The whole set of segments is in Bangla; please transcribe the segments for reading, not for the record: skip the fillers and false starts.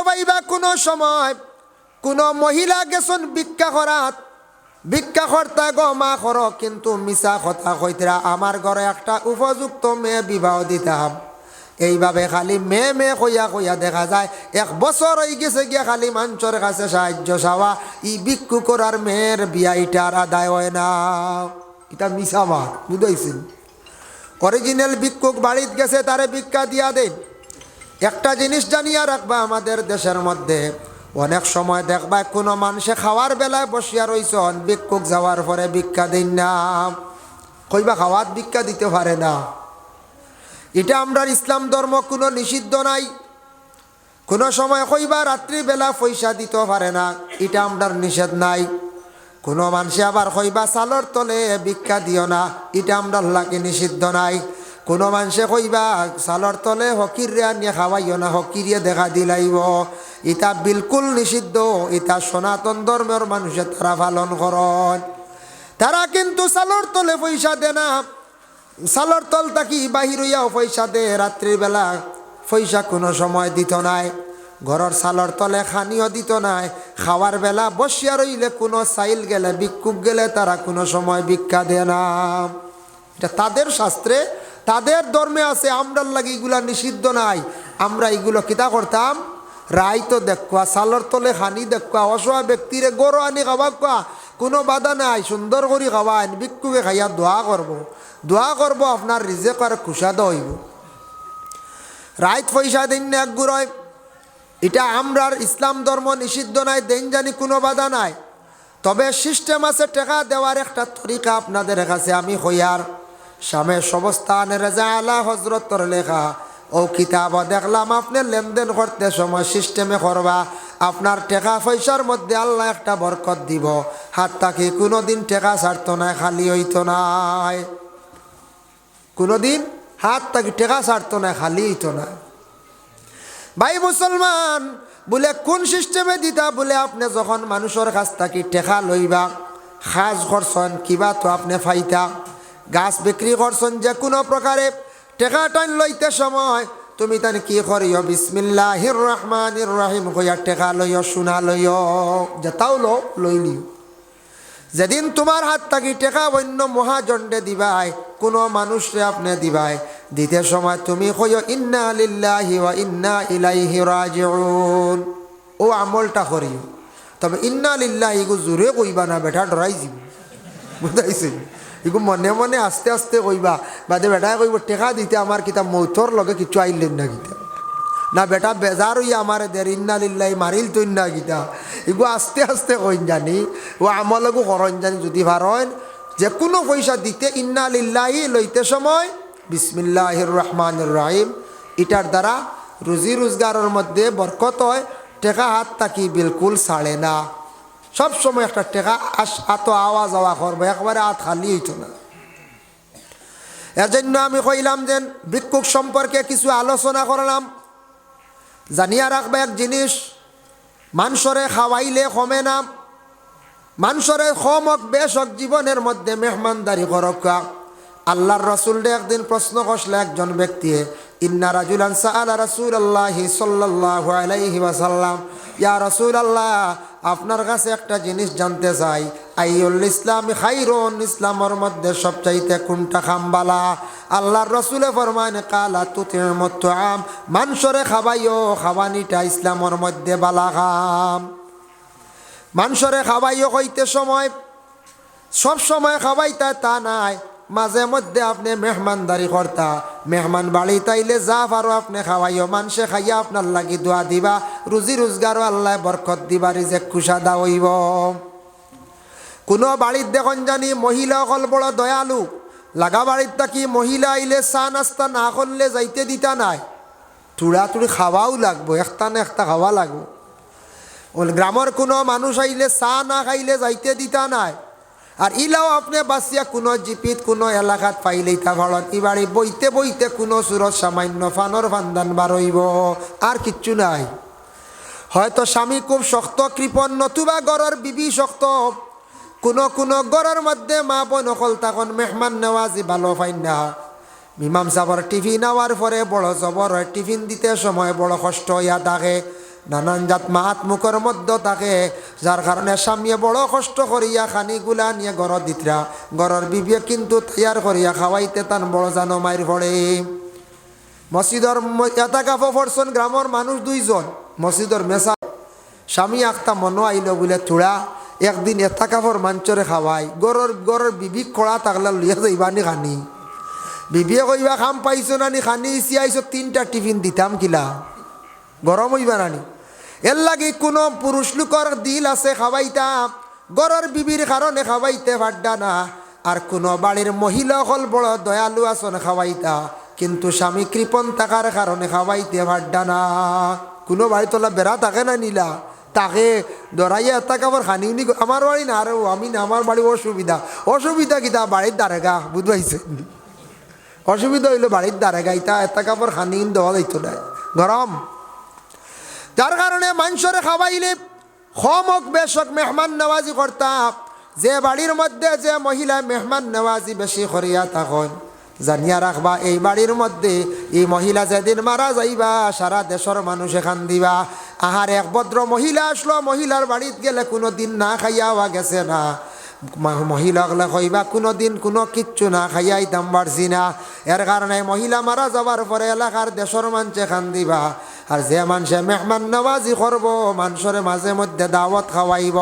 ভাইবা কোনো সময় কোনো মহিলা গেছন ভিক্ষা করাত, ভিক্ষা কর্তা গো মা কর, কিন্তু মিছা কথা কইতরা আমার ঘরে একটা উপযুক্ত মেয়ে বিবাহ দিতাম। এইভাবে খালি মেয়ে মেয়ে কইয়া কইয়া দেখা যায় 1 বছর হয়ে গেছে গিয়া খালি মানুষের কাছে সাহায্য চাওয়া। ই ভিক্ষু করার মেয়ের বিয়া ইটার আদায় হয় না। এটা মিছা মাত, বুঝাইছেন? অরিজিনাল ভিক্ষুক বাড়িতে গেছে তারে ভিক্ষা দিয়া দেন। একটা জিনিস জানিয়া রাখবা, আমাদের দেশের মধ্যে অনেক সময় দেখবা কোনো মানুষে খাওয়ার বেলায় বসিয়া রইছন, ভিক্ষুক যাওয়ার পরে ভিক্ষা দিন না, কইবা খাওয়াত ভিক্ষা দিতে পারে না। এটা আমরা ইসলাম ধর্ম কোনো নিষিদ্ধ নাই। কোনো সময় কইবা রাত্রিবেলা পয়সা দিতে পারে না, এটা আমরা নিষেধ নাই। কোনো মানুষে আবার কইবা চালর তলে ভিক্ষা দিও না, এটা আমরা লাগে নিষিদ্ধ নাই। কোনো মানুষে কইবা চালর তলে হকিরিয়া নিয়ে খাওয়াইও না, হকিরিয়ে দেখা দিলাইব, এটা বিলকুল নিষিদ্ধ। এটা সনাতন ধর্মের মানুষে তারা পালন করেন। তারা কিন্তু চালর তলে পয়সা দে না, চালর তল থাকি বাহির হইয়াও পয়সা দে। রাত্রিবেলা পয়সা কোনো সময় দিত নাই, ঘরের চালর তলে খানিও দিত নাই। খাওয়ার বেলা বসিয়া রইলে কোনো চাইল গেলে ভিক্ষুক গেলে তারা কোনো সময় ভিক্ষা দেয় না। এটা তাদের শাস্ত্রে তাদের ধর্মে আছে, আমরার লাগে এগুলা নিষিদ্ধ নাই। আমরা এগুলো কিতা করতাম, রায় তো দেখুয়া চালর তলে খানি দেখুয়া, অসহায় ব্যক্তিরে গরু আনি খাওয়া কোয়া, কোনো বাধা নাই, সুন্দর করে খাওয়ান। ভিক্ষুকে খাইয়া দোয়া করবো আপনার রিজেক আর খুশাদ হইব। রাইত পয়সা দিন না এক গুড়য়, এটা আমরার ইসলাম ধর্ম নিষিদ্ধ নাই, দেন জানি কোনো বাধা নাই। তবে সিস্টেম আছে টাকা দেওয়ার একটা তরিকা আপনাদের কাছে আমি হইয়ার সামে সবস্থানের রেজা আলা হজরতর লেখা ও কিতাব দেখলাম। আপনি লেনদেন করতে সময় সিস্টেমে করবা, আপনার টাকা পয়সার মধ্যে আল্লাহ একটা বরকত দিব। হাত তাকে কোনোদিন টাকা ছাড়তো না, খালি হইতো নাই। কোনোদিন হাত তাকে টাকা ছাড়তো না, খালি হইতো না। ভাই মুসলমান, বলে কোন সিস্টেমে দিতা, বলে আপনি যখন মানুষের কাছ থেকে টেকা লইবা, সাজ করছেন কিবা তো আপনি ফাইতা, গাছ বিক্রি করছেন যে কোনো প্রকারে, টেকা টাইন লইতে সময় তুমি তান কি করিও, বিসমিল্লাহির রহমানির রহিম কইয়া টেকা লইও, সোনা লইও, যেটাও লইলিও। যেদিন তোমার হাত থাকি টেকা অন্য মহাজণ্ডে দিবাই, কোনো মানুষরে আপনি দিবাই, দিতে সময় তুমি কইও ইন্না লিল্লাহি ওয়া ইন্না ইলাইহি রাজিউন। ও আমলটা করিও, তবে ইন্না লিল্লাহি এগু জোরে কইবা না, বেটা ডরাই যাব, বুঝাইছে? এগু মনে মনে আস্তে আস্তে কইবা। বাদে বেটায় কইব টেকা দিতে আমার কিতা মৌতর লগে কিছু আইলেন না কিতা, না বেটা বেজার হইয়া আমার দের ইন্না লিল্লাহি মারিল তুই না গীতা। এগু আস্তে আস্তে কইন জানি, ও আমলগু করন জানি। যদি পারেন যে কোনো পয়সা দিতে ইন্না লিল্লাহি লইতে সময় বিসমিল্লাহির রহমানির রহিম, এটার দ্বারা রুজি রোজগারের মধ্যে বরকত হয়। টেকা হাত তাকি বিলকুল ছাড়ে না, সব সময় একটা টেকা এত আওয়া যাওয়া করবো, একবারে হাত খালি হইতো না। এজন্য আমি কইলাম যে ভিক্ষুক সম্পর্কে কিছু আলোচনা করলাম। জানিয়া রাখবে এক জিনিস, মানুষরে খাওয়াইলে কমে না, মানুষরে কম হোক বেশ হোক, জীবনের মধ্যে মেহমানদারি করক। আল্লাহর রসুলরে একদিন প্রশ্ন করলে একজন ব্যক্তি, ইন্না রাজুলান সাআলা রাসূলুল্লাহি সাল্লাল্লাহু আলাইহি ওয়াসাল্লাম, ইয়া রাসূলুল্লাহ, আপনার কাছে একটা জিনিস জানতে চাই, আইয়ুল ইসলামি খাইরুন, ইসলামের মধ্যে সবচাইতে কোনটা খামবালা? আল্লাহর রসুলে ফরমান, কালা তুতিমুত তুআম, মানুষরে খাওয়াইও, খাওয়ানিটা ইসলামের মধ্যে বালা খাম। মানুষরে খাওয়াইও কইতে সময় সব সময় খাওয়াইতা তা নাই, মাঝে মধ্যে আপনি মেহমানদারি করতা, মেহমান বাড়ি তাইলে যা পারো আপনি খাওয়াইও, মানুষে খাইয়া আপনার লাগি দোয়া দিবা, রুজি রোজগারও আল্লাহ বরকত দিবা, রিজেক খুশাদা হইব। কোনো বাড়ির দেখুন জানি মহিলা অকল বড় দয়ালু, লাগা বাড়ির থাকি মহিলা আইলে চা নাস্তা না করলে যাইতে দিতা নাই, তুড়াতুড়ি খাওয়াও লাগবো, একটা না একটা খাওয়া লাগবো। গ্রামের কোনো মানুষ আইলে চা না খাইলে যাইতে দিতা নাই। আর ইলাও আপনি বাসিয়া কোনো জিপিত কোনো এলাকাত পাইলেই তা ঘৰত ই বাড়ি বইতে বইতে কোনো সুরত সামান্য ফানর ফান্দান বারইব, আর কিচ্ছু নাই। হয়তো স্বামী খুব শক্ত কৃপণ, নতুবা ঘরের বিবি শক্ত। কোনো কোনো ঘরের মধ্যে মা বোন অকল তখন মেহমান নেওয়াজি ভালো পাই না। ইমাম সাহর টিফিন নেওয়ার পরে বড় জবর হয়, টিফিন দিতে সময় বড় কষ্ট হইয়া থাকে। নানান জাত মাত মুখের মধ্যে থাকে, যার কারণে স্বামীয়ে বড় কষ্ট করিয়া খানিগুলা নিয়ে ঘর দিতরা, ঘরের বিবিয়ে কিন্তু তৈয়ার করিয়া খাওয়াইতে তান বড় জানো মায়ের পড়ে। মসজিদর এটা কাপো পড়ছেন গ্রামের মানুষ 2 জন, মসজিদর মেসা স্বামী একটা মনো আইল বলে চূড়া একদিন এটা কাপড় মাঞ্চরে খাওয়াই, গরর বিবি খোড়া থাকলে লইয়া যাইবানি খানি। বিবিয়ে কইবা খাম পাইছো নানি খানি ইসি আইসো 3টা টিফিন দিতাম কিলা, গরম হইবা নানি। এর লাগে কোনো পুরুষ লোকর দিল আছে খাওয়াইতাম, গরর বিবির কারণে খাওয়াইতে পারডা না। আর কোনো বাড়ির মহিলা হল বড় দয়ালু আসন খাওয়াইতা, কিন্তু স্বামী কৃপণ থাকার কারণে খাওয়াইতে পারডা না। কোনো বাড়ি তোলা বেড়া থাকে না নিলা, তাকে ধরাইয়া এটা কাপড় খানি উনি আমার বাড়ি না, আরে আমি না, আমার বাড়ি অসুবিধা কিতা বাড়ির দ্বারেগা বুঝবাইছে, অসুবিধা হইলো বাড়ির দ্বারেগা, ইতা এটা কাপড় খানি দেওয়া যাইতো না, গরম। যার কারণে মানুষের খাওয়াইলে খমক বেশক মেহমান নওয়াজি করতাম। যে বাড়ির মধ্যে যে মহিলা মেহমান নওয়াজি বেশি করিয়া তখন জানিয়া রাখবা, এই বাড়ির মধ্যে এই মহিলা যেদিন মারা যাইবা সারা দেশের মানুষ এখান দিবা। আহার এক ভদ্র মহিলা আসলো, মহিলার বাড়িতে গেলে কোনো দিন না খাইয়া গেছে না, মহিলাগুলা কইবা কোনো দিন কোনো কিচ্ছু না খাইয়াইতাম পারছি না। এর কারণে মহিলা মারা যাওয়ার পরে এলাকার দেশের মানুষে খান দিবা। আর যে মানুষে মেহমান নওয়াজি করব, মানুষের মাঝে মধ্যে দাওয়াত খাওয়াইব,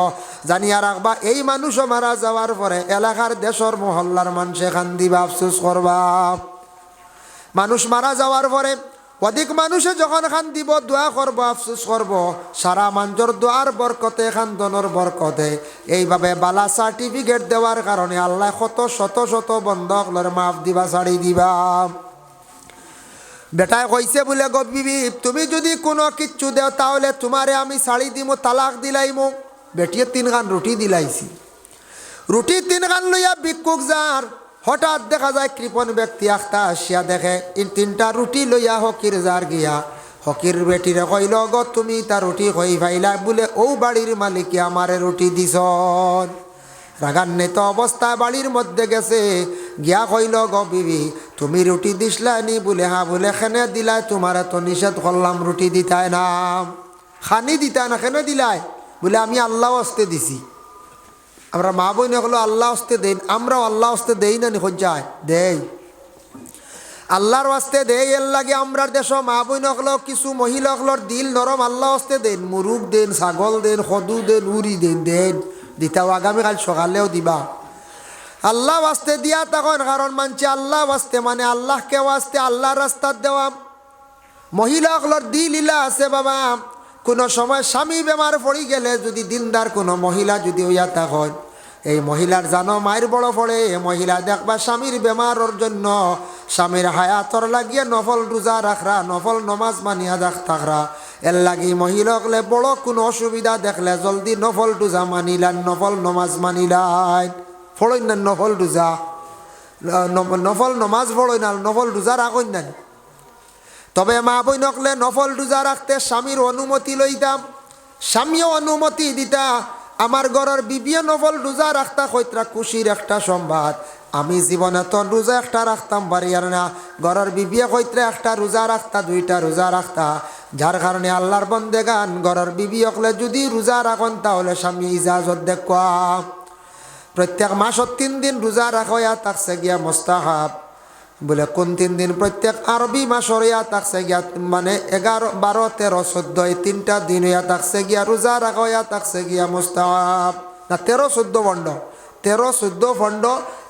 জানিয়া রাখবা এই মানুষও মারা যাওয়ার পরে এলাকার দেশের মহল্লার মানুষে খান দিবা, আফসোস করবা। মানুষ মারা যাওয়ার পরে অধিক মানুষে যখন খান দিব দোয়া করব, আফসোস করব, সারা মানুষের দোয়ার বরকতে খানদনের বরকতে এইভাবে বালা সার্টিফিকেট দেওয়ার কারণে আল্লাহ কত শত শত বন্ধকলের মাফ দিবা, ছাড়ি দিবা। বেটায় কইছে বলে গো বিবি তুমি যদি কোনো কিচ্ছু দেও তাহলে তোমারে আমি ছাড়ি দিমো, তালাক দিলাইমো। বেটিয়ে 3 খান রুটি দিলাইছি, রুটি 3 খান লইয়া ভিক্ষুক যার, হঠাৎ দেখা যায় কৃপণ ব্যক্তি একটা আসিয়া দেখে 3টা রুটি লইয়া হকির যার গিয়া, হকির বেটিরে কইল গো তুমি তার রুটি কই পাইলা বলে ও বাড়ির মালিকে আমারে রুটি দিছ। রাগান্বিত অবস্থায় বাড়ির মধ্যে গেছে, গিয়া কইল গো বিবি তুমি রুটি দিসলানি বলে হ্যাঁ, বলে খেনে দিলাই, তোমার তো নিষেধ করলাম রুটি দিতায় না, খানি দিতায় না, খেনে দিলাই বলে আমি আল্লাহ হস্তে দিছি। আমরা মা বোন হলো আল্লাহ হস্তে দেন, আমরাও আল্লাহ হস্তে দেই না নি যায় দেই, আল্লাহর হস্তে দেই। এর লাগে আমরা দেশ মা বোন হলো কিছু মহিলা হলোর দিল নরম, আল্লাহ হস্তে দেন, মুরুগ দেন, ছাগল দেন, সদু দেন, উড়ি দেন দিতাও, আগামীকাল সকালেও দিবা। আল্লাহ ওয়াস্তে দিয়া তখন, কারণ মানছে আল্লাহ ওয়াস্তে মানে আল্লাহকে ওয়াস্তে আল্লাহর রাস্তার দেওয়া। মহিলাগুলোর দিল ইলা আছে বাবা, কোনো সময় স্বামী বেমার পড়ি গেলে যদি দিনদার কোনো মহিলা যদি হইয়া তখন এই মহিলার জানো মায়ের বড় পড়ে, মহিলা দেখবা স্বামীর বেমারের জন্য স্বামীর হায়াতর লাগিয়ে নফল রোজা রাখরা, নফল নমাজ মানিয়া থাকরা। এর লাগি মহিলাগুলো বড় কোনো অসুবিধা দেখলে জলদি নফল রোজা মানিলান, নফল নমাজ মানিলান, ফড়ই না নফল রোজা, নফল নমাজ ফড়ই না, নফল রোজা রাখই না। তবে মা বইনকলে নফল রোজা রাখতে স্বামীর অনুমতি লইতাম, স্বামীও অনুমতি দিতা। আমার ঘরের বিবিয়ে নফল রোজা রাখতা, কইতরা খুশির একটা সংবাদ, আমি জীবনে তো রোজা একটা রাখতাম পারি আর না, ঘরের বিবিয়ে কইতরা একটা রোজা রাখতা, 2টা রোজা রাখতা। যার কারণে আল্লাহর বন্দেগান ঘরের বিবি হকলে যদি রোজা রাখেন তাহলে স্বামী ইজাজত দেখুয়া। প্রত্যেক মাসত 3 দিন রোজা রাখা থাকছে গিয়া মোস্তাহাব, বলে কোন 3 দিন? প্রত্যেক আরবি মাসর ইয়া থাকছে গিয়া মানে 11, 12, 13, 14 এই 3টা দিন ইয়া থাকছে গিয়া রোজা রাখা ইয়া থাকছে গিয়া মোস্তাহাব না, 13, 14 বন্ড, 13, 14 বন্ড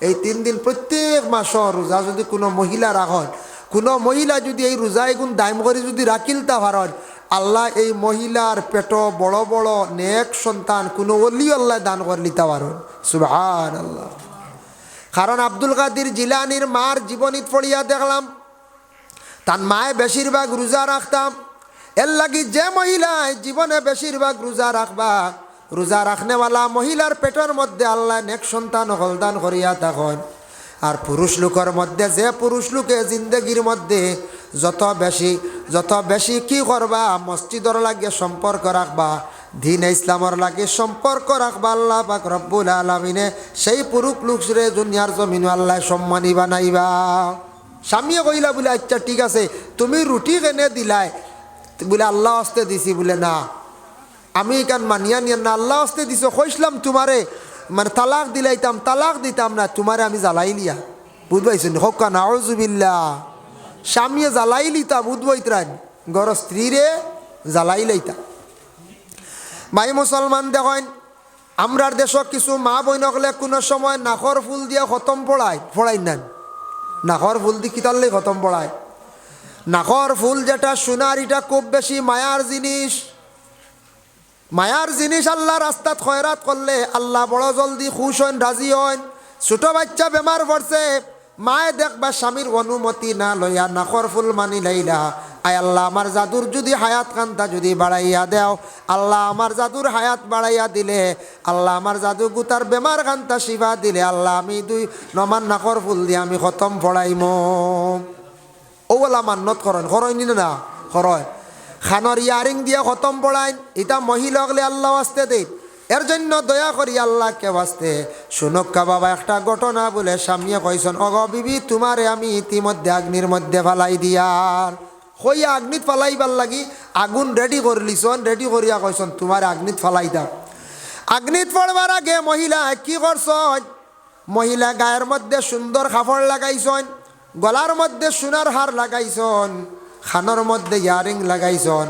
এই 3 দিন প্রত্যেক মাসর রোজা যদি কোনো মহিলা রাখেন, কোনো মহিলা যদি এই রোজা এগুন দাম করে যদি রাখিলতা পারেন, আল্লাহ এই মহিলার পেট বড় বড় নেক সন্তান কোনো ওলি আল্লাহ দান করে নিতে পারেন, সুবহানাল্লাহ। কারণ আব্দুল কাদের জিলানির মার জীবনী পড়িয়া দেখলাম তার মায়ে বেশিরভাগ রোজা রাখতাম। এর লাগি যে মহিলায় জীবনে বেশিরভাগ রোজা রাখবা, রোজা রাখনেওয়ালা মহিলার পেটের মধ্যে আল্লাহ নেক সন্তান হলদান করিয়া তখন। আর পুরুষ লোকের মধ্যে যে পুরুষ লোকে জিন্দগির মধ্যে যত বেশি কি করবা, মসজিদর লাগে সম্পর্ক রাখবা, দিন ইসলামর লাগে সম্পর্ক রাখবা, আল্লাহ পাক রব্বুল আলামিনে সেই পুরুষ লোকরে দুনিয়ার জমিন আল্লাহ সম্মানী বানাইবা। স্বামীয়ে কইলা বলে আচ্ছা ঠিক আছে তুমি রুটি কেনে দিলাই, বলে আল্লাহ হস্তে দিছি, বলে না আমি কেন মানিয়া নিয়ে না, আল্লাহ হস্তে দিছ, কইসলাম তোমারে মানে তালাক দিলাইতাম, তালাক দিতাম না, তোমারে আমি জ্বালাই লিয়া, বুঝবাইছেন হকা নাউজুবিল্লাহ। স্বামীয়ে জ্বালাই লিতা বুঝবাইতরান, গর স্ত্রীরে জ্বালাই লাইতা। ভাই মুসলমান দেখেন, আমরার দেশ কিছু মা বইন হলে কোনো সময় নাকর ফুল দিয়ে খতম পড়াই নেন, নাকর ফুল দিয়ে কিতারলে খতম পড়ায়। নাকর ফুল যেটা সোনার, এটা খুব বেশি মায়ার জিনিস, মায়ার জিনিস। আল্লাহ রাস্তাত খয়রাত করলে আল্লাহ বড় জলদি খুশ হন, রাজি হন। ছোট বাচ্চা বেমার পড়ছে, মায়ে দেখবা স্বামীর অনুমতি না লইয়া নাকর ফুল মানি লাইলা, আয় আল্লাহ আমার জাদুর যদি হায়াত কান্তা যদি বাড়াইয়া দেও, আল্লাহ আমার জাদুর হায়াত বাড়াইয়া দিলে, আল্লাহ আমার জাদু গুতার বেমার কান্তা শিফা দিলে, আল্লাহ আমি 2 নমান নাকর ফুল দিয়ে আমি খতম পড়াইম। ওলা মান্নত করেন, করয়নি না করয়। খানর ইয়ারিং দিয়ে খতম পড়াইন, এটা মহিলা হলে আল্লাহ আসতে দেন। এর জন্য দয়া করি আল্লাহকে বাঁচতে শুনক্কা বাবা একটা ঘটনা বলে স্বামীয়ে কইসন, অগ বিবি তোমারে আমি ইতিমধ্যে আগ্নির মধ্যে ফালাই দিয়ার। হইয়া আগ্নিত ফালাইবার লাগি আগুন রেডি করলিছন, রেডি করিয়া কইসন তোমার আগ্নিত ফালাই দাও। আগ্নিত পড়বার আগে মহিলা কি করছন, মহিলা গায়ের মধ্যে সুন্দর কাপড় লাগাইছন, গলার মধ্যে সোনার হার লাগাইছন, খানোর মধ্যে ইয়ারিং লাগাইছন,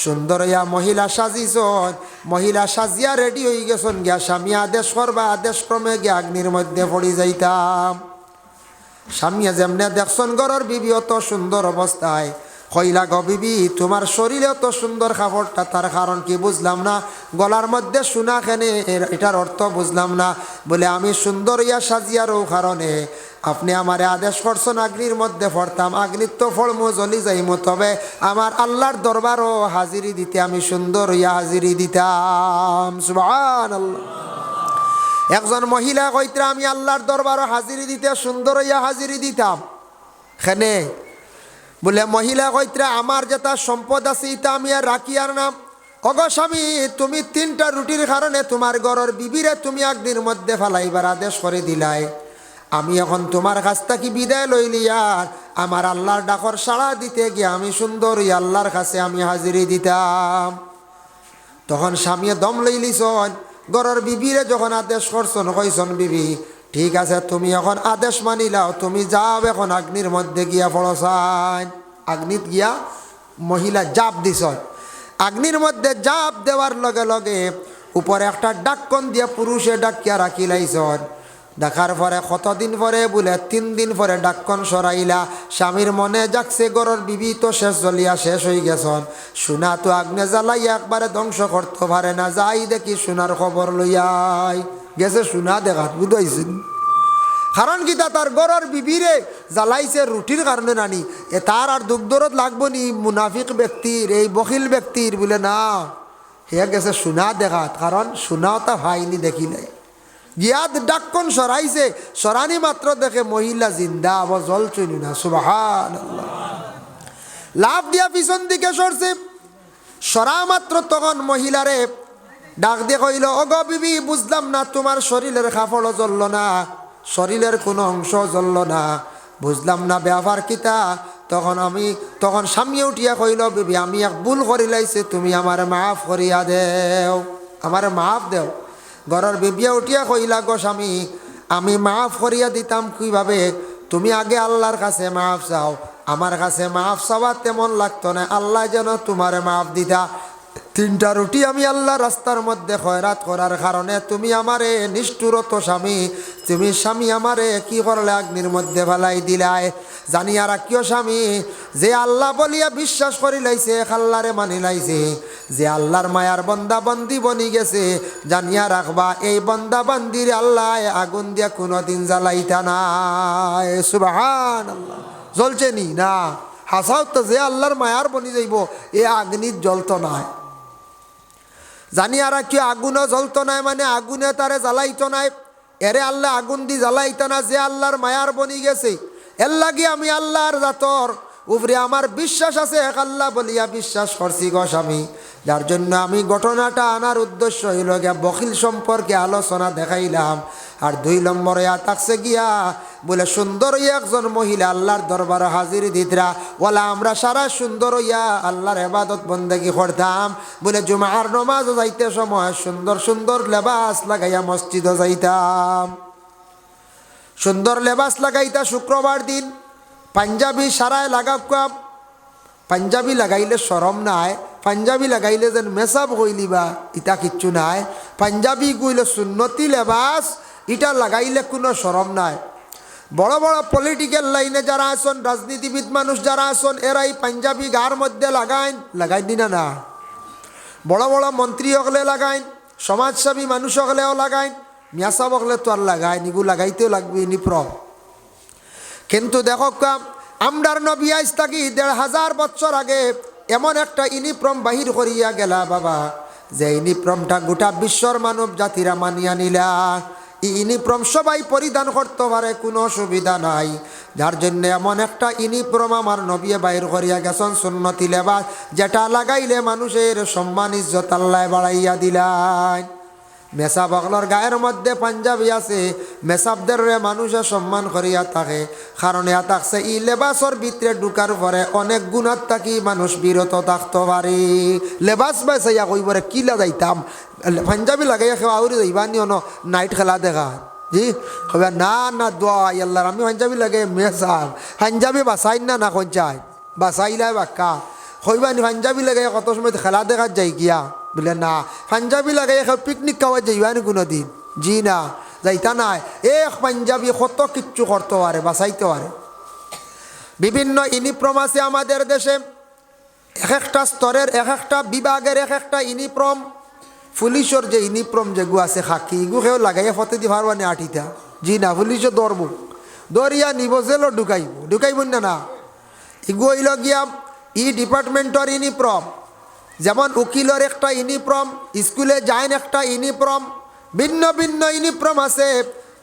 সুন্দর ইয়া মহিলা সাজিছন। মহিলা সাজিয়া রেডি হয়ে গেছন, গিয়া স্বামী আদেশ করবা, আদেশ ক্রমে গিয়া আগ্নির মধ্যে পড়ি যাইতাম। স্বামীয়া যেমনে দেখছন ঘরের বিবি অত সুন্দর অবস্থায়, কইলা গো বিবি তোমার শরীরে অত সুন্দর কাপড়টা, তার কারণ কি বুঝলাম না, গলার মধ্যে সোনা খেনে এটার অর্থ বুঝলাম না। বলে আমি সুন্দর ইয়া সাজিয়ারও কারণে আপনি আমারে আদেশ করছেন আগ্নির মধ্যে পড়তাম, আগ্নির তো ফলমু জ্বলি যাইমু, তবে আমার আল্লাহর দরবারও হাজিরি দিতে আমি সুন্দর ইয়া হাজিরি দিতাম। সুবহানাল্লাহ। একজন মহিলা কইত্রা আমি আল্লাহর দরবারও হাজিরি দিতে সুন্দর ইয়া হাজিরি দিতাম। খেনে বলে মহিলা কইত্রা আমার যেটা সম্পদ আছে এটা আমি আর রাখি আর না। অগ স্বামী তুমি 3টা রুটির কারণে তোমার ঘরের বিবিরে তুমি আগ্নির মধ্যে ফালাইবার আদেশ করে দিলাই, আমি এখন তোমার কাছ থেকে বিদায় লইলি, আর আমার আল্লাহর ডাকর সাড়া দিতে গিয়ে আমি সুন্দর আল্লাহর কাছে আমি হাজিরি দিতাম। তখন স্বামী দম লইলিছন, ঘরের বিবিরে যখন আদেশ করছন কইছন বিবি ঠিক আছে তুমি এখন আদেশ মানিলাও, তুমি যাও এখন আগ্নির মধ্যে গিয়া পড়সান। আগ্নিত গিয়া মহিলা জাপ দিছ, আগ্নির মধ্যে জাপ দেওয়ার লগে লগে উপরে একটা ডাক্কন দিয়া পুরুষে ডাকিয়া রাখিলাইছন। দেখার পরে কতদিন পরে বলে 3 দিন পরে ডাক্কন সরাইলা। স্বামীর মনে যাচ্ছে গরর বিবি তো শেষ জ্বলিয়া শেষ হয়ে গেছন, সোনা তো আগ্নে জ্বালাইয়া একবারে ধ্বংস করতে পারে না, যাই দেখি সোনার খবর লইয়াই গেছে সোনা দেখাত, বুঝাইছেন। কারণ কি তার গরর বিবিরে জ্বালাইছে রুটির কারণে নানি, এ তার আর দুগ্ধরত লাগবো নি মুনাফিক ব্যক্তির, এই বখিল ব্যক্তির বলে না, হে গেছে সোনা দেখাত, কারণ সোনাও তা ভাইনি দেখিলে। গিয়াদ ডাক্কন সরাইছে, সরানি মাত্র দেখে মহিলা জিন্দা আবার জল চলি না। সুবহানাল্লাহ। লাভ দিয়া পিছন দিকে সরছে, সরা মাত্র তখন মহিলারে ডাক দিয়ে কইল অগ বিবি বুঝলাম না তোমার শরীরের কাপড়ও জ্বলল না, শরীরের কোনো অংশ জ্বলল না, বুঝলাম না ব্যাপার কিতা। তখন স্বামী উঠিয়া কইল বিবি আমি এক ভুল করিলাইছে, তুমি আমার মাফ করিয়া দেও, আমার মাফ দেও। ঘরের বিবিয়া উঠিয়া কইলা গো স্বামী আমি মাফ করিয়া দিতাম কিভাবে, তুমি আগে আল্লাহর কাছে মাফ চাও, আমার কাছে মাফ চাওয়া তেমন লাগতো না, আল্লাহ যেন তোমার মাফ দিতা। 3টা রুটি আমি আল্লাহ রাস্তার মধ্যে খয়রাত করার কারণে তুমি আমারে নিষ্ঠুরত স্বামী, তুমি স্বামী আমারে কি করলে আগ্নির মধ্যে ফেলাই দিলাই। জানিয়া রাখিও স্বামী, যে আল্লাহ বলিয়া বিশ্বাস করি লাইছে, আল্লাহরে মানি লাইছে, যে আল্লাহর মায়ার বন্দা বন্দি বনি গেছে, জানিয়া রাখবা এই বন্দা বন্দির আল্লাহ আগুন দিয়া কোনোদিন জ্বালাইতা নাই। সুবহানাল্লাহ। জ্বলছে নি না হাসাও তো, যে আল্লাহর মায়ার বনি যাইব এ আগ্নির জ্বলত নাই। জানিয়া রাখিও আগুনও জ্বলত নাই মানে আগুনে তারে জ্বালাইতো নাই, এরে আল্লাহ আগুন দি জ্বালাইতো না, যে আল্লাহর মায়ার বনি গেছে। এর লাগি আমি আল্লাহর জাতর উপরে আমার বিশ্বাস আছে, এক আল্লাহ বলিয়া বিশ্বাস করছি গো স্বামী। যার জন্য আমি ঘটনাটা আনার উদ্দেশ্য হইল গিয়া বখিল সম্পর্কে আলোচনা দেখাইলাম। আর 2 নম্বরে থাকছে গিয়া বলে সুন্দর হইয়া একজন মহিলা আল্লাহর দরবারে হাজির দিতরা বলে আমরা সারা সুন্দর হইয়া আল্লাহর ইবাদত বন্দেগী করতাম বলে জুমার নামাজও যাইতে সময় সুন্দর সুন্দর লেবাস লাগাইয়া মসজিদও যাইতাম সুন্দর লেবাস লাগাইতা শুক্রবার দিন পাঞ্জাবি সারায় লাগাব পাঞ্জাবি লাগাইলে শরম নাই পাঞ্জাবি লাগাইলে যেন মেসাব হইলিবা ইটা কিচ্ছু নাই পাঞ্জাবি কইলে সুন্নতি লেবাস ইটা লাগাইলে কোনো শরম নাই বড় বড় পলিটিক্যাল লাইনে যারা আসন রাজনীতিবিদ মানুষ যারা আসন এরাই পাঞ্জাবি গার মধ্যে লাগাই দিনা না বড় বড় মন্ত্রী হকলে লাগাইন সমাজসেবী মানুষ হকলেও লাগাইন মিয়াসাব হকলে তো আর লাগাইন এগু লাগাইতেও লাগবে ইউনিফর্ম কিন্তু দেখো আমরার নবী আজ থাকি ১৫০০ বছর আগে এমন একটা ইউনিফর্ম বাহির করিয়া গেলা বাবা যে ইউনিফর্মটা গোটা বিশ্বর মানব জাতিরা মানিয়া নিলা এই ইউনিফর্ম সবাই পরিধান করতে পারে কোনো অসুবিধা নাই যার জন্য এমন একটা ইউনিফর্ম আমার নবী বাহির করিয়া গেছেন সুন্নতি লেবাস যেটা লাগাইলে মানুষের সম্মান ইজ্জত আল্লাহ বাড়াইয়া দিলাই মেসাব অগলর গায়ের মধ্যে পাঞ্জাবি আছে মেসাবদের মানুষের সম্মান করিয়া থাকে কারণ ইয়া থাকছে ই লেবাসর ভিতরে ঢুকার পরে অনেক গুণার থাকি মানুষ বিরত থাকতে পারে লেবাস বাসাইয়া কইবরে কিলা যাইতাম পাঞ্জাবি লাগাইয়া খেয়া আউরি যাইবা নিও নাইট খেলা দেখা জি কবে না না দোয়া আল্লাহর আমি পাঞ্জাবি লাগাই মেসাব পাঞ্জাবি বাসাই না কোন চাই বাসাইলাই বাক্কা কইবানি পাঞ্জাবি লাগাই কত সময় খেলা দেখার যাই গিয়া বলে না পাঞ্জাবি লাগাই পিকনিক খাওয়া যাইবানি কোনো দিন জি না যাইতা নাই এক পাঞ্জাবি কত কিচ্ছু করতে পারে বাঁচাইতে পারে বিভিন্ন ইউনিফর্ম আছে আমাদের দেশে এক একটা স্তরের এক একটা বিভাগের এক একটা ইউনিফর্ম পুলিশের যে ইউনিফর্ম যেগু আছে খাকি এগু সেও লাগাইয়া ফতে দি পারবানি আঠিতা জি না পুলিশও দৌড়ব দৌড়িয়া নিব জেলও ঢুকাইব না এগু হইল গিয়া ডিপার্টমেন্টর ইউনিফর্ম যেমন উকিলের একটা ইউনিফর্ম স্কুলে যাইন একটা ইউনিফর্ম ভিন্ন ভিন্ন ইউনিফর্ম আছে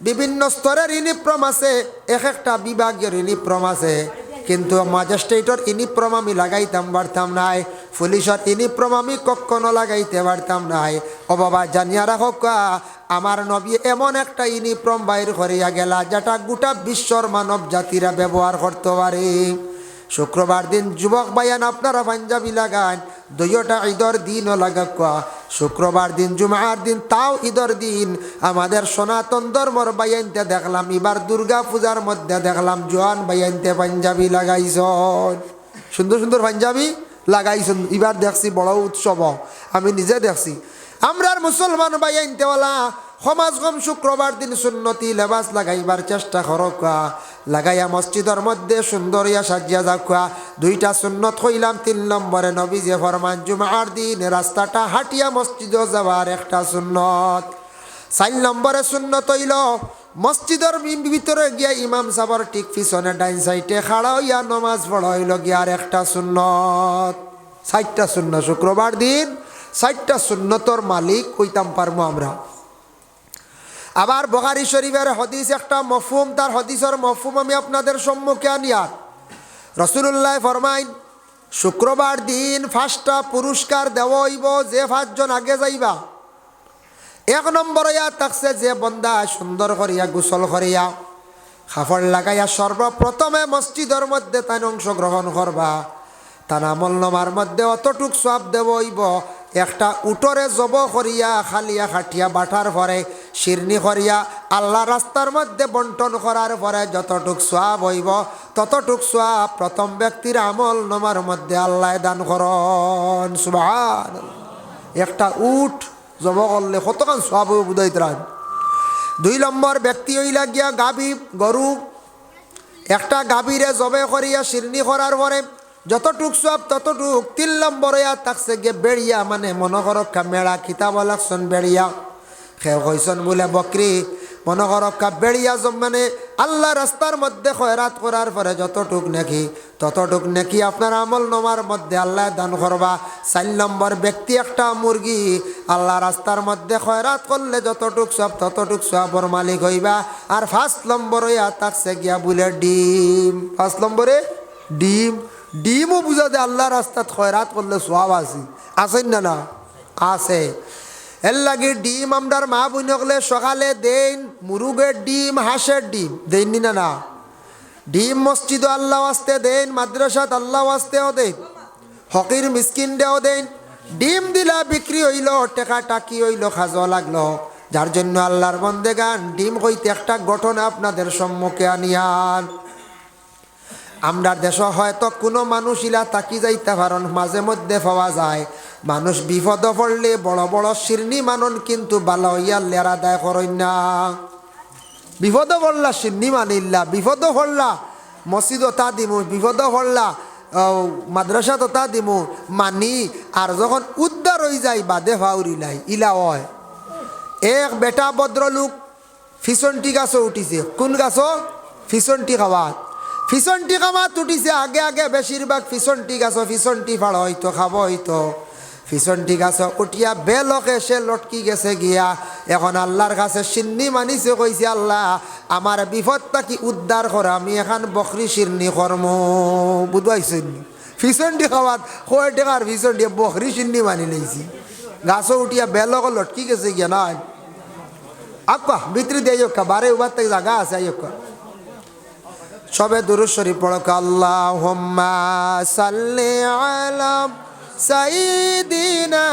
বিভিন্ন স্তরের ইউনিফর্ম আছে এক একটা বিভাগের ইউনিফর্ম আছে কিন্তু ম্যাজিস্ট্রেটর ইউনিফর্ম আমি লাগাইতাম পারতাম নাই পুলিশের ইউনিফর্ম আমি কখনো লাগাইতে পারতাম নাই ও বাবা জানিয়া রাখো আমার নবী এমন একটা ইউনিফর্ম বাইর করিয়া গেলা যেটা গোটা বিশ্বর মানব জাতিরা ব্যবহার করতে পারে শুক্রবার দিন যুবক ভাইয়ান আপনারা পাঞ্জাবি লাগান দুইটা ঈদের দিনও লাগাক শুক্রবার দিন জুমার দিন তাও ঈদের দিন আমাদের সনাতন ধর্মর বাইয়ানতে দেখলাম এবার দুর্গা পূজার মধ্যে দেখলাম জোয়ান বাইয়ানতে পাঞ্জাবি লাগাইছন সুন্দর সুন্দর পাঞ্জাবি লাগাইছন এবার দেখছি বড় উৎসব আমি নিজে দেখছি আমরার মুসলমান বাইয়ানতেওয়ালা সমাজ কম শুক্রবার দিন সুন্নতি লেবাস লাগাইবার চেষ্টা করক লাগাইয়া মসজিদের মধ্যে সুন্দরিয়া সাজিয়া যাওয়া দুইটা সুন্নত হইলাম ৩ নম্বরে নবী যে ফরমান জুমার দিন রাস্তাটা হাটিয়া মসজিদে যাওয়ার একটা সুন্নত ৪ নম্বরে সুন্নত হইল মসজিদের ভিতরে গিয়া ইমাম সাহেবের ঠিক পিছনে ডাইন সাইডে খাড়া হইয়া নমাজ পড়া হইল গিয়ার একটা সুন্নত ৪টা সুন্নত শুক্রবার দিন ৪টা সুন্নতর মালিক হইতাম পারবো আমরা আবার বুখারী শরীফের হাদিস একটা মফহুম তার হাদিসের মফহুম আমি আপনাদের সম্মুখে আনিয়া রাসূলুল্লাহ ফরমাইন শুক্রবার দিন 5টা পুরস্কার দেওয়া হইব যে 5 জন আগে যাইবা 1 নম্বরে থাকছে যে বন্দা সুন্দর করিয়া গোসল করিয়া কাপড় লাগাইয়া সর্বপ্রথমে মসজিদের মধ্যে তাই অংশগ্রহণ করবা তার আমল নামার মধ্যে অতটুক সওয়াব দেওয়া হইব একটা উটরে জব করিয়া খালিয়া খাটিয়া বাটার পরে শিরনি করিয়া আল্লাহ রাস্তার মধ্যে বন্টন করার পরে যতটুক সওয়াব হইব ততটুক সওয়াব প্রথম ব্যক্তির আমল নামার মধ্যে আল্লাহ দান করন সুবহানাল্লাহ একটা উট জব করলে কতক্ষণ সওয়াব হইব বুঝাইতরান 2 নম্বর ব্যক্তি হইলা গিয়া গাভী গরু একটা গাভীরে জবে করিয়া শিরনি করার পরে যতটুক সব ততটুক 3 নম্বরে থাকছে গে বেড়িয়া মানে মনোহরক্ষা মেড়া কিতাব লাগছন বেড়িয়া খেয়ে কইসন বলে বকরি মনোহরক্ষা বেড়িয়া মানে আল্লাহ রাস্তার মধ্যে খয়রাত করার পরে যতটুক নাকি আপনার আমল নামার মধ্যে আল্লাহ দান করবা 4 নম্বর ব্যক্তি একটা মুরগি আল্লাহ রাস্তার মধ্যে খয়রাত করলে যতটুক সব ততটুক সবর মালিক হইবা আর 5 নম্বরে থাকছে গিয়া বলে ডিম 5 নম্বরে ডিমও বুঝা যায় আল্লাহ রাস্তাত খয়রাত করলে সওয়াব আছে না আছে এর লাগে ডিম আমরার মা বোন হলে সকালে দেন, মুরুগের ডিম, হাঁসের ডিম দেন না না? ডিম মসজিদ আল্লাহ আসতে দেন, মাদ্রাসাত আল্লাহ আসতেও দেন, হকির মিসকিন দেও দেন। ডিম দিলা বিক্রি হইল, টেকা টাকি হইল, খাজো লাগলো। যার জন্য আল্লাহর বন্দেগান ডিম হইতে একটা ঘটনা আপনাদের সম্মুখে আনিয়ান। আমরা দেশ হয়তো কোনো মানুষ ইলা তাকি যাইতে পারেন, মাঝে মধ্যে পাওয়া যায় মানুষ বিপদ পড়লে বড় বড় শিরনি মানন, কিন্তু বালা হইয়া লেরা দায় করেন না। বিপদ পড়লা শিরনি মানিল্লা, বিপদ পড়লা মসজিদ তা দিমু, বিপদ পড়লা মাদ্রাসা তো তা দিমু মানি। আর যখন উদ্ধার হয়ে যায় বাদে ভাউরিলাই ইলা হয়। এক বেটা ভদ্রলোক ফিসন্টি গাছও উঠিছে। কোন গাছও? ফিসন্টি খাওয়াত। ফিসন্টি খাওয়াত উঠিছে আগে আগে, বেশিরভাগ ফিসন্টি গাছ ফিসন্টি ফাড় হইতো, খাবো হইতো। ফিসন্টি গাছ উঠিয়া বেলকে সে লটকি গেছে গিয়া। এখন আল্লাহর কাছে সিন্নি মানিছে, কইছে আল্লাহ আমার বিপদটা কি উদ্ধার করা, আমি এখন বকরি সিন্নি কর্ম। বুঝবাইছেন? ফিসন্টি খাওয়াত কয় টাকার ফিসন্টি, বকরি সিন্নি মানি লইছি। গাছও উঠিয়া বেলকে লটকি গেছে গিয়া। না আক্কা ভিতরে দিয়ে বারে উবার থেকে জায়গা আছে। আইকা সবে দুরূদ শরীফ পড়ক। আল্লাহুম্মা সাল্লি আলা সাইয়্যিদিনা